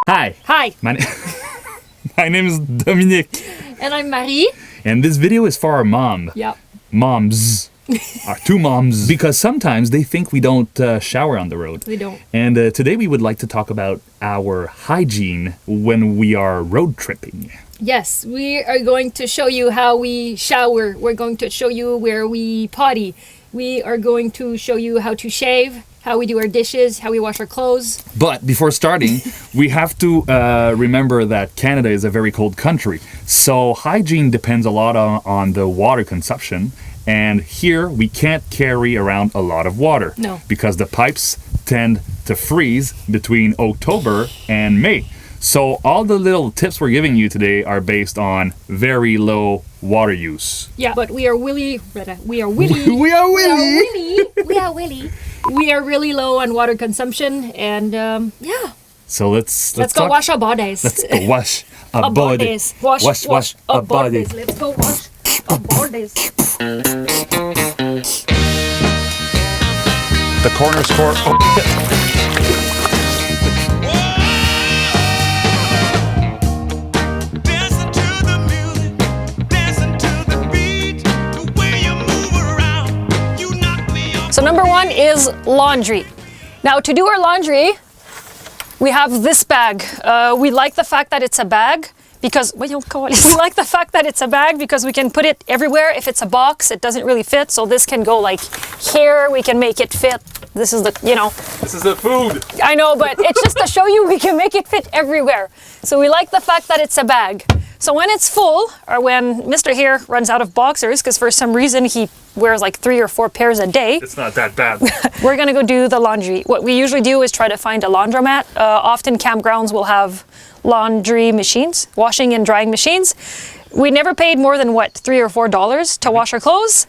Hi. Hi. My name is Dominique. And I'm Marie. And this video is for our mom. Yep. Moms. Our two moms. Because sometimes they think we don't shower on the road. We don't. And today we would like to talk about our hygiene when we are road tripping. Yes, we are going to show you how we shower. We're going to show you where we potty. We are going to show you how to shave, how we do our dishes, how we wash our clothes. But before starting, we have to remember that Canada is a very cold country. So hygiene depends a lot on the water consumption. And here we can't carry around a lot of water. No. Because the pipes tend to freeze between October and May. So all the little tips we're giving you today are based on very low water use. Yeah, but we are really low on water consumption, and yeah. So let's go wash our bodies. Let's go wash our bodies. Wash our bodies. Let's go wash our bodies. The corner store. So number one is laundry. Now to do our laundry, we have this bag. We like the fact that it's a bag because we like the fact that it's a bag because we can put it everywhere. If it's a box, it doesn't really fit. So this can go like here. We can make it fit. This is the, This is the food. I know, but it's just to show you we can make it fit everywhere. So we like the fact that it's a bag. So when it's full, or when Mr. here runs out of boxers, because for some reason he wears like 3 or 4 pairs a day. It's not that bad. We're gonna go do the laundry. What we usually do is try to find a laundromat. Often campgrounds will have laundry machines, washing and drying machines. We never paid more than what, $3 or $4 to wash our clothes.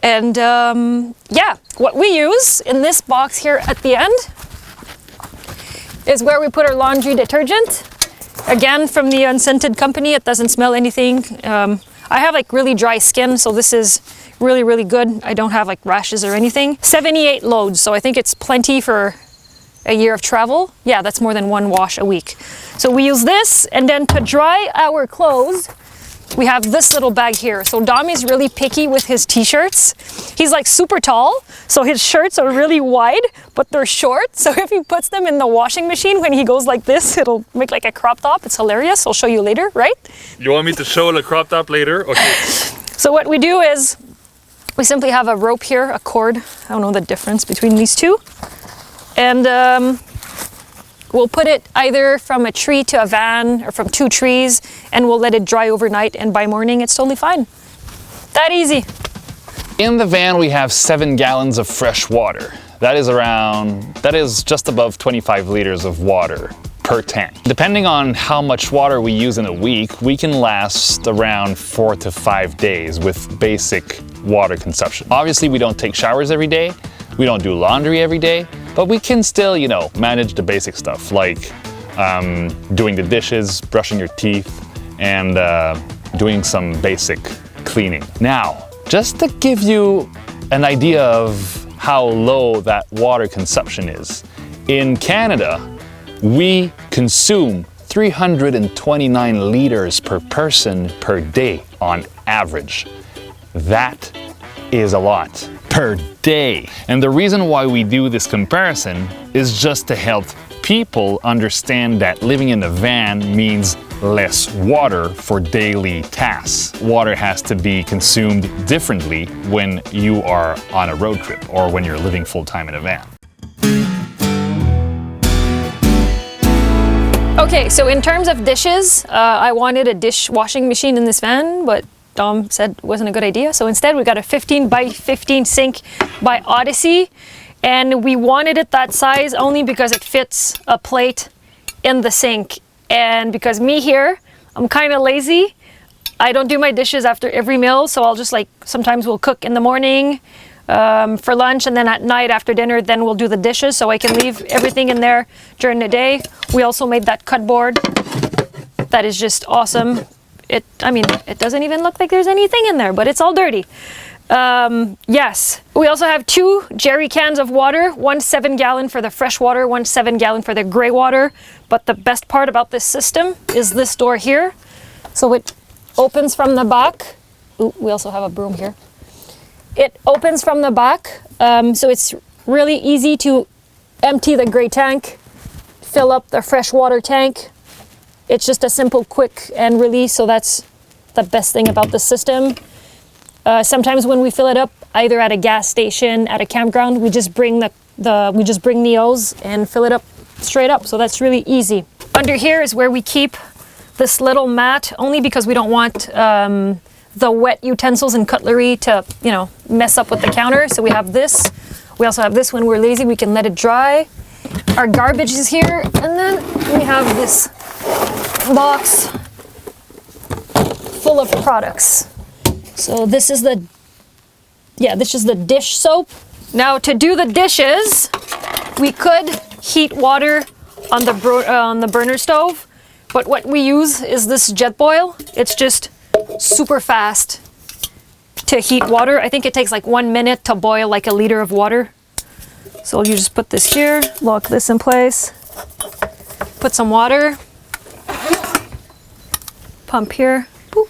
And yeah, what we use in this box here at the end is where we put our laundry detergent. Again, from the Unscented Company, it doesn't smell anything. I have like really dry skin, so this is really, really good. I don't have like rashes or anything. 78 loads, so I think it's plenty for a year of travel. Yeah, that's more than 1 wash a week. So we use this, and then to dry our clothes, we have this little bag here. So Dommy's really picky with his t-shirts. He's like super tall, so his shirts are really wide, but they're short. So if he puts them in the washing machine, when he goes like this, it'll make like a crop top. It's hilarious. I'll show you later, right? You want me to show the crop top later? Okay. So what we do is we simply have a rope here, a cord. I don't know the difference between these two. And we'll put it either from a tree to a van or from 2 trees, and we'll let it dry overnight, and by morning it's totally fine. That easy. In the van we have 7 gallons of fresh water. That is just above 25 liters of water per tank. Depending on how much water we use in a week, we can last around 4 to 5 days with basic water consumption. Obviously we don't take showers every day, we don't do laundry every day, but we can still, manage the basic stuff like doing the dishes, brushing your teeth, and doing some basic cleaning. Now, just to give you an idea of how low that water consumption is, in Canada, we consume 329 liters per person per day on average. That is a lot per day. And the reason why we do this comparison is just to help people understand that living in a van means less water for daily tasks. Water has to be consumed differently when you are on a road trip or when you're living full-time in a van. Okay, so in terms of dishes, I wanted a dishwashing machine in this van, but Dom said it wasn't a good idea. So instead we got a 15 by 15 sink by Odyssey. And we wanted it that size only because it fits a plate in the sink. And because me here, I'm kind of lazy. I don't do my dishes after every meal. So I'll just sometimes we'll cook in the morning for lunch. And then at night after dinner, then we'll do the dishes. So I can leave everything in there during the day. We also made that cut board. That is just awesome. It doesn't even look like there's anything in there, but it's all dirty. Yes. We also have 2 jerry cans of water, 1 7-gallon for the fresh water, 1 7-gallon for the gray water. But the best part about this system is this door here. So it opens from the back. Ooh, we also have a broom here. It opens from the back, so it's really easy to empty the gray tank, fill up the fresh water tank. It's just a simple, quick and release, so that's the best thing about the system. Sometimes when we fill it up, either at a gas station, at a campground, we just bring the hose and fill it up straight up. So that's really easy. Under here is where we keep this little mat, only because we don't want the wet utensils and cutlery to, you know, mess up with the counter. So we have this. We also have this when we're lazy, we can let it dry. Our garbage is here, and then we have this box full of products. So this is the dish soap. Now to do the dishes, we could heat water on the burner stove, but what we use is this jet boil. It's just super fast to heat water. I think it takes like 1 minute to boil like a liter of water. So you just put this here, lock this in place, put some water, pump here, boop.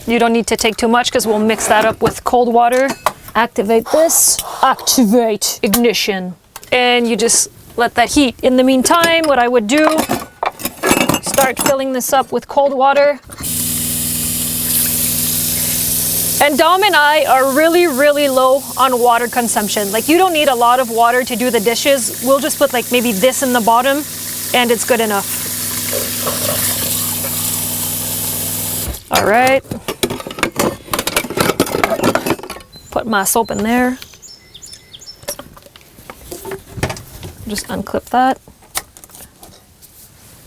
You don't need to take too much because we'll mix that up with cold water. Activate this, activate ignition, and you just let that heat. In the meantime, what I would do, start filling this up with cold water. And Dom and I are really, really low on water consumption. Like, you don't need a lot of water to do the dishes. We'll just put like maybe this in the bottom and it's good enough. All right. Put my soap in there. Just unclip that.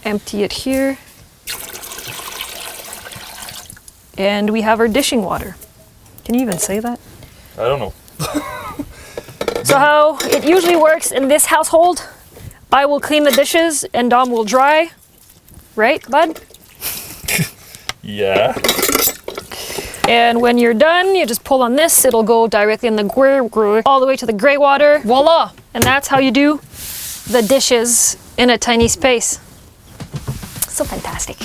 Empty it here. And we have our dishing water. Can you even say that? I don't know. So how it usually works in this household, I will clean the dishes and Dom will dry. Right, bud? Yeah. And when you're done, you just pull on this. It'll go directly in the gray, all the way to the gray water. Voila! And that's how you do the dishes in a tiny space. So fantastic.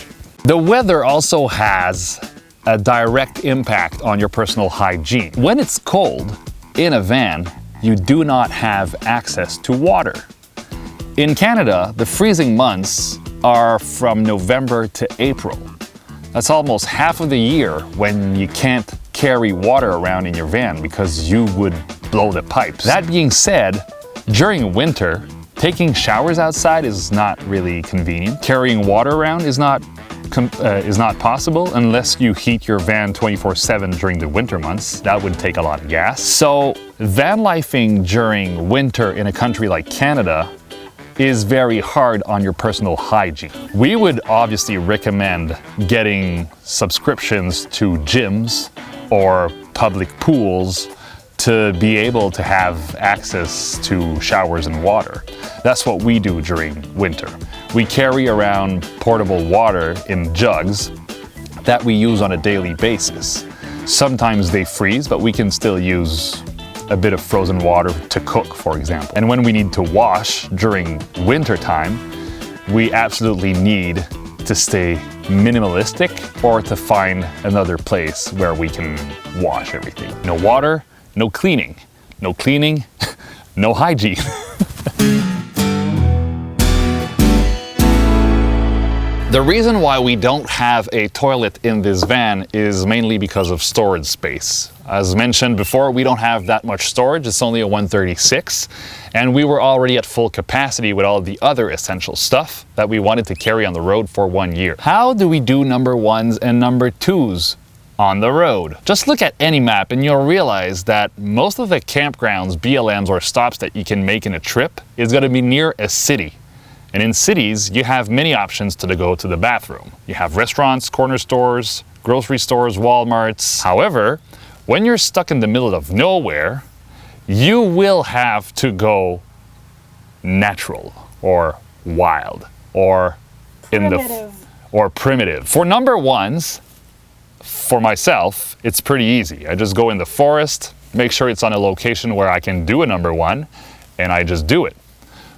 The weather also has a direct impact on your personal hygiene. When it's cold in a van, you do not have access to water. In Canada, the freezing months are from November to April. That's almost half of the year when you can't carry water around in your van because you would blow the pipes. That being said, during winter, taking showers outside is not really convenient. Carrying water around is not possible unless you heat your van 24/7 during the winter months. That would take a lot of gas. So van lifing during winter in a country like Canada is very hard on your personal hygiene. We would obviously recommend getting subscriptions to gyms or public pools to be able to have access to showers and water. That's what we do during winter. We carry around portable water in jugs that we use on a daily basis. Sometimes they freeze, but we can still use a bit of frozen water to cook, for example. And when we need to wash during winter time, we absolutely need to stay minimalistic or to find another place where we can wash everything. No water, no cleaning. No cleaning, no hygiene. The reason why we don't have a toilet in this van is mainly because of storage space. As mentioned before, we don't have that much storage. It's only a 136, and we were already at full capacity with all the other essential stuff that we wanted to carry on the road for 1 year. How do we do number ones and number twos on the road? Just look at any map and you'll realize that most of the campgrounds, BLMs, or stops that you can make in a trip is going to be near a city. And in cities, you have many options to go to the bathroom. You have restaurants, corner stores, grocery stores, Walmarts. However, when you're stuck in the middle of nowhere, you will have to go natural or wild or primitive. For number ones, for myself, it's pretty easy. I just go in the forest, make sure it's on a location where I can do a number one, and I just do it.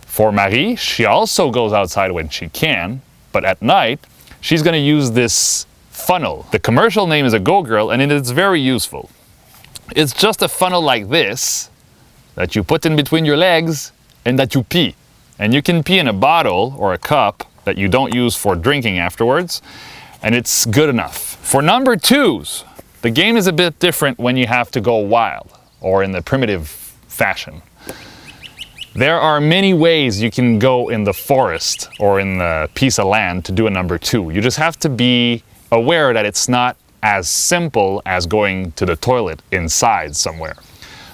For Marie, she also goes outside when she can, but at night, she's gonna use this funnel. The commercial name is a Go Girl, and it's very useful. It's just a funnel like this that you put in between your legs and that you pee. And you can pee in a bottle or a cup that you don't use for drinking afterwards, and it's good enough. For number twos, the game is a bit different when you have to go wild or in the primitive fashion. There are many ways you can go in the forest or in the piece of land to do a number two. You just have to be aware that it's not as simple as going to the toilet inside somewhere.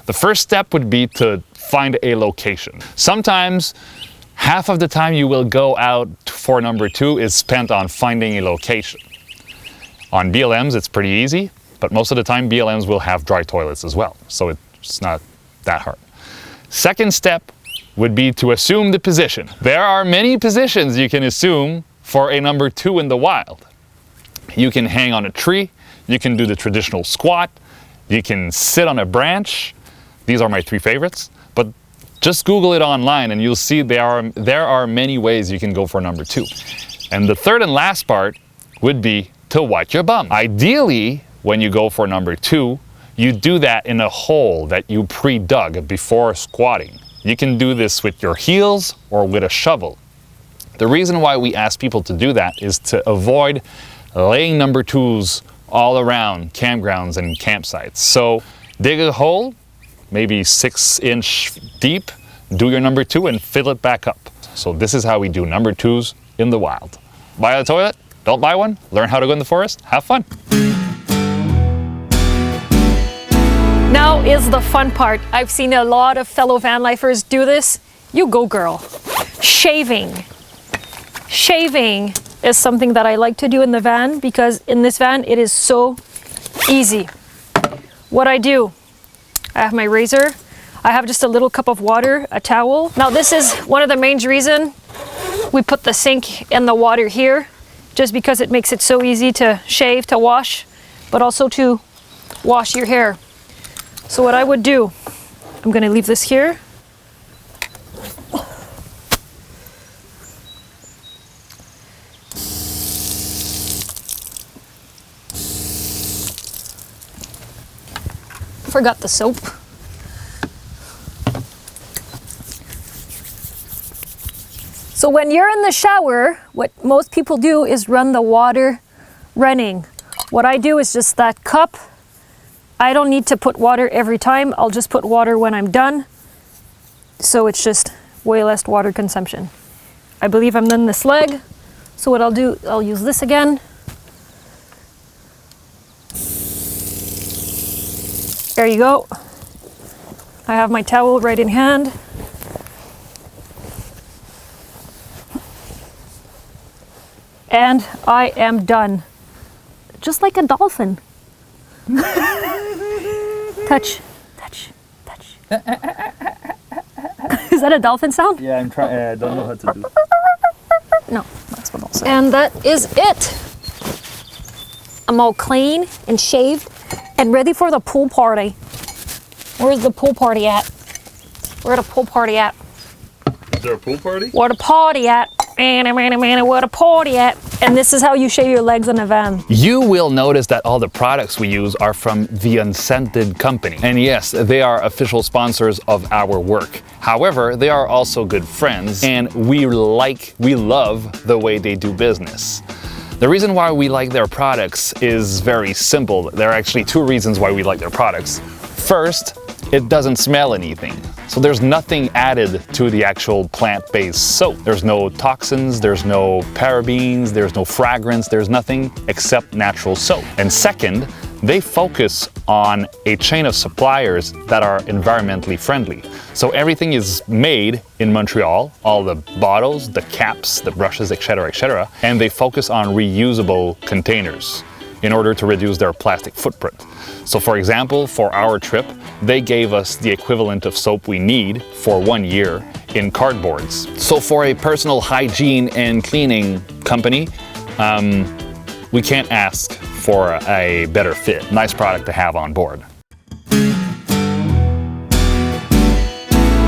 The first step would be to find a location. Sometimes half of the time you will go out for number two is spent on finding a location. On BLMs, it's pretty easy, but most of the time BLMs will have dry toilets as well, so it's not that hard. Second step would be to assume the position. There are many positions you can assume for a number two in the wild. You can hang on a tree, you can do the traditional squat, you can sit on a branch. These are my three favorites, but just Google it online and you'll see there are many ways you can go for number two. And the third and last part would be to wipe your bum. Ideally, when you go for number two, you do that in a hole that you pre-dug before squatting. You can do this with your heels or with a shovel. The reason why we ask people to do that is to avoid laying number twos all around campgrounds and campsites. So dig a hole, maybe 6-inch deep, do your number two and fill it back up. So this is how we do number twos in the wild. Buy a toilet, don't buy one, learn how to go in the forest, have fun. Now is the fun part. I've seen a lot of fellow van lifers do this. You go, girl. Shaving. Shaving is something that I like to do in the van because in this van it is so easy. What I do, I have my razor, I have just a little cup of water, a towel. Now this is one of the main reasons we put the sink and the water here, just because it makes it so easy to shave, to wash, but also to wash your hair. So what I would do, I'm gonna leave this here. Forgot the soap. So when you're in the shower, what most people do is run the water running. What I do is just that cup. I don't need to put water every time. I'll just put water when I'm done. So it's just way less water consumption. I believe I'm done this leg. So what I'll do, I'll use this again. There you go. I have my towel right in hand. And I am done. Just like a dolphin. Touch, touch, touch. Is that a dolphin sound? Yeah, I'm trying. I don't know how to do. No, that's what I'll say. And that is it. I'm all clean and shaved and ready for the pool party. Where's the pool party at? Where the pool party at? Is there a pool party? Where the party at? Man, where the party at? And this is how you shave your legs in a van. You will notice that all the products we use are from the Unscented Company. And yes, they are official sponsors of our work. However, they are also good friends and we love the way they do business. The reason why we like their products is very simple. There are actually two reasons why we like their products. First, it doesn't smell anything. So there's nothing added to the actual plant-based soap. There's no toxins, there's no parabens, there's no fragrance, there's nothing except natural soap. And second, they focus on a chain of suppliers that are environmentally friendly. So everything is made in Montreal, all the bottles, the caps, the brushes, etc., and they focus on reusable containers in order to reduce their plastic footprint. So for example, for our trip, they gave us the equivalent of soap we need for 1 year in cardboards. So for a personal hygiene and cleaning company, we can't ask for a better fit. Nice product to have on board.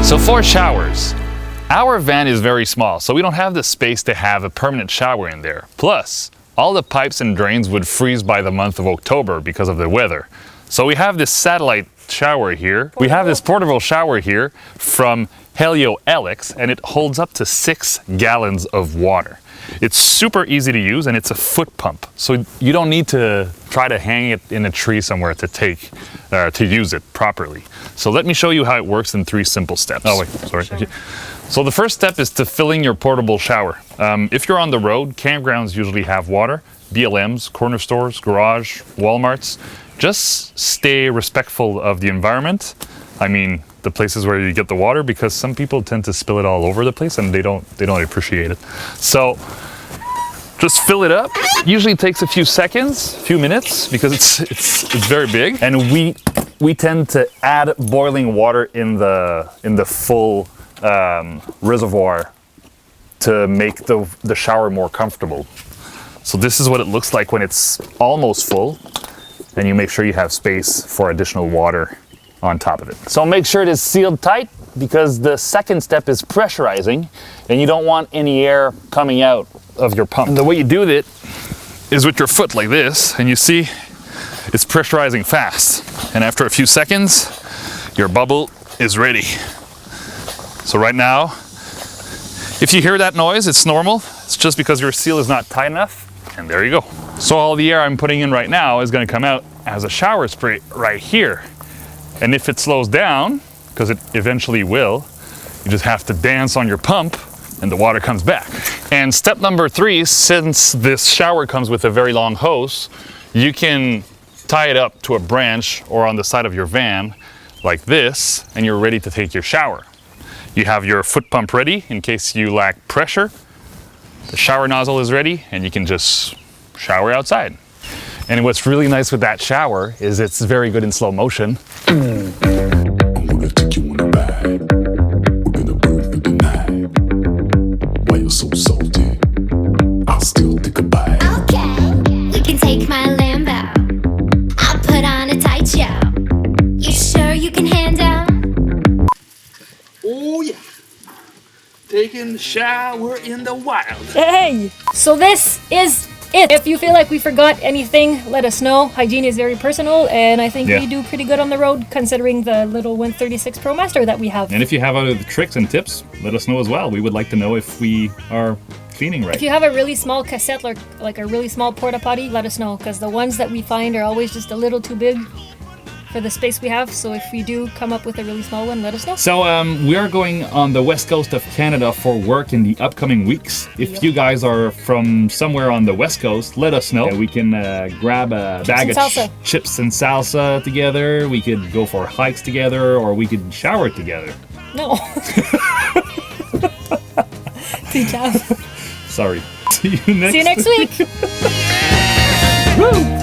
So for showers, our van is very small, so we don't have the space to have a permanent shower in there. Plus, all the pipes and drains would freeze by the month of October because of the weather. So we have this satellite shower here. We have this portable shower here from Helio Alex, and it holds up to 6 gallons of water. It's super easy to use, and it's a foot pump. So you don't need to try to hang it in a tree somewhere to use it properly. So let me show you how it works in 3 simple steps. Oh wait, sorry. Sure. So the first step is to filling your portable shower. If you're on the road, campgrounds usually have water, BLMs, corner stores, garage, Walmarts. Just stay respectful of the environment. I mean, the places where you get the water, because some people tend to spill it all over the place and they don't appreciate it. So just fill it up. Usually takes a few seconds, a few minutes, because it's very big. And we tend to add boiling water in the full reservoir to make the shower more comfortable. So this is what it looks like when it's almost full, and you make sure you have space for additional water on top of it. So make sure it is sealed tight, because the second step is pressurizing, and you don't want any air coming out of your pump. And the way you do it is with your foot like this, and you see it's pressurizing fast. And after a few seconds, your bubble is ready. So right now, if you hear that noise, it's normal. It's just because your seal is not tight enough, and there you go. So all the air I'm putting in right now is gonna come out as a shower spray right here. And if it slows down, because it eventually will, you just have to dance on your pump and the water comes back. And step number 3, since this shower comes with a very long hose, you can tie it up to a branch or on the side of your van like this, and you're ready to take your shower. You have your foot pump ready in case you lack pressure. The shower nozzle is ready, and you can just shower outside. And what's really nice with that shower is it's very good in slow motion. I'm gonna take you on a ride. We're gonna burn through the night. Why you're so salty? I'll still take a bite. Okay, you can take my Lambo. I'll put on a tight show. You sure you can handle? Oh yeah, taking a shower in the wild. Hey! So this is it. If you feel like we forgot anything, let us know. Hygiene is very personal, and I think we do pretty good on the road considering the little 136 Promaster that we have. And if you have other tricks and tips, let us know as well. We would like to know if we are cleaning right. If you have a really small cassette, like a really small porta potty, let us know, because the ones that we find are always just a little too big for the space we have. So if we do come up with a really small one, let us know. So we are going on the west coast of Canada for work in the upcoming weeks. If you guys are from somewhere on the west coast, let us know. We can grab a bag of chips and salsa together. We could go for hikes together, or we could shower together. No. Too tough. Sorry. See you next week. Woo!